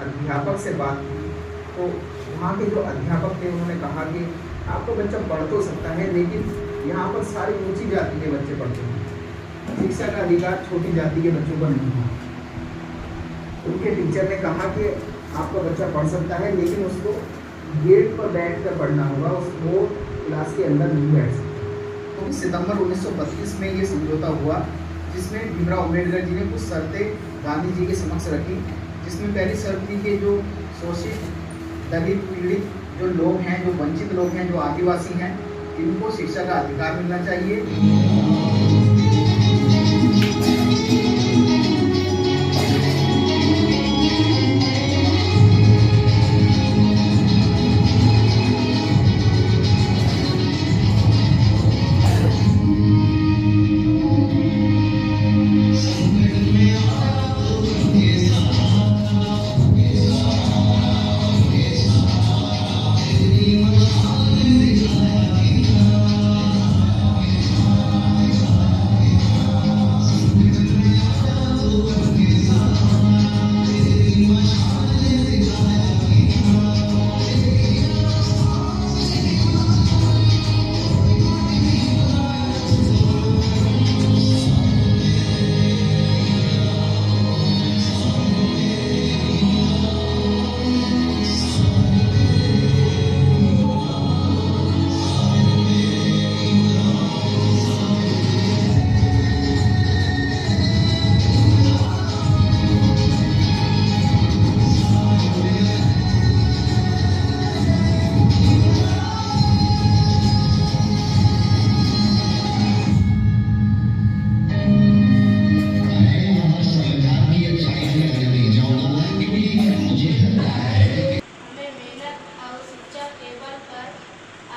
अध्यापक से बात की तो वहाँ के जो अध्यापक थे उन्होंने कहा कि आपका बच्चा पढ़ तो सकता है, लेकिन यहाँ पर सारी ऊंची जाति के बच्चे पढ़ते हैं, शिक्षा का अधिकार छोटी जाति के बच्चों पर नहीं है। उनके टीचर ने कहा कि आपका बच्चा पढ़ सकता है, लेकिन उसको गेट पर बैठ कर पढ़ना होगा, उसको क्लास के अंदर नहीं बैठ सकता। तो सितंबर 1932 में ये समझौता हुआ, जिसमें भीमराव अम्बेडकर जी ने कुछ शर्तें गांधी जी के समक्ष रखी, जिसमें पहली शर्त थी कि जो शोषित, दलित, पीड़ित जो लोग हैं, जो वंचित लोग हैं, जो आदिवासी हैं, इनको शिक्षा का अधिकार मिलना चाहिए।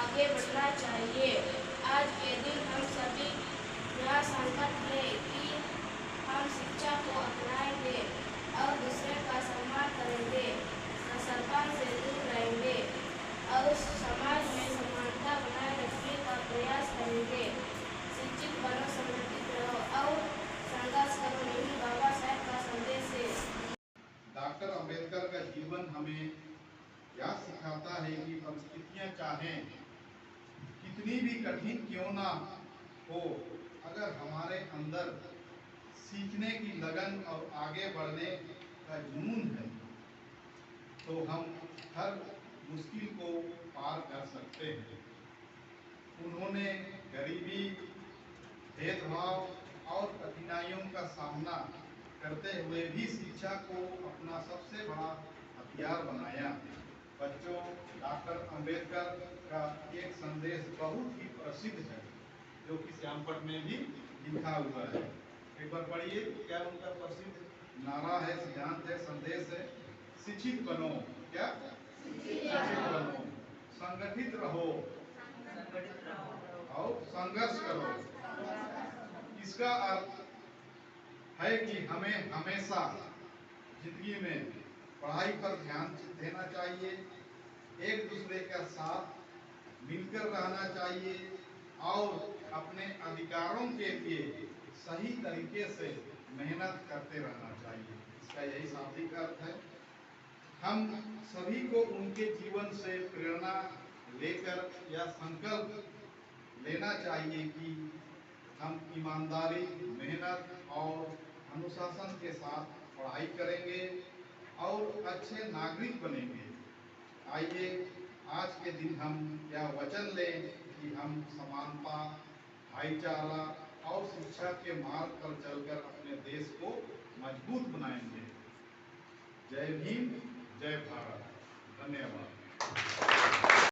आगे बढ़ना चाहिए। आज के दिन हम सभी यह संकल्प लें कि हम शिक्षा को अपनाएंगे और दूसरे का सम्मान करेंगे, असरपन से दूर रहेंगे और समाज में समानता बनाए रखने का प्रयास करेंगे। शिक्षित बनो, संगठित रहो और संघर्ष करो, यही बाबा साहेब का संदेश है। डॉक्टर अंबेडकर का जीवन हमें यह सिखाता है कि परिस्थितियां चाहें कितनी भी कठिन क्यों ना हो, अगर हमारे अंदर सीखने की लगन और आगे बढ़ने का जुनून है तो हम हर मुश्किल को पार कर सकते हैं। उन्होंने गरीबी, भेदभाव और कठिनाइयों का सामना करते हुए भी शिक्षा को अपना सबसे बड़ा हथियार बनाया। बच्चों, डॉक्टर अंबेडकर का एक संदेश बहुत ही प्रसिद्ध है, जो कि श्यामपट में भी लिखा हुआ है। एक बार पढ़िए, क्या उनका प्रसिद्ध नारा है, सिद्धांत है, संदेश है? शिक्षित बनो, क्या शिक्षित बनो, संगठित रहो और संघर्ष करो। इसका अर्थ है कि हमें हमेशा जिंदगी में पढ़ाई पर ध्यान देना चाहिए, एक दूसरे के साथ मिलकर रहना चाहिए और अपने अधिकारों के लिए सही तरीके से मेहनत करते रहना चाहिए। इसका यही शाब्दिक अर्थ है। हम सभी को उनके जीवन से प्रेरणा लेकर यह संकल्प लेना चाहिए कि हम ईमानदारी, मेहनत और अनुशासन के साथ पढ़ाई करेंगे और अच्छे नागरिक बनेंगे। आइए आज के दिन हम यह वचन लें कि हम समानता, भाईचारा और शिक्षा के मार्ग पर चलकर अपने देश को मजबूत बनाएंगे। जय भीम, जय भारत। धन्यवाद।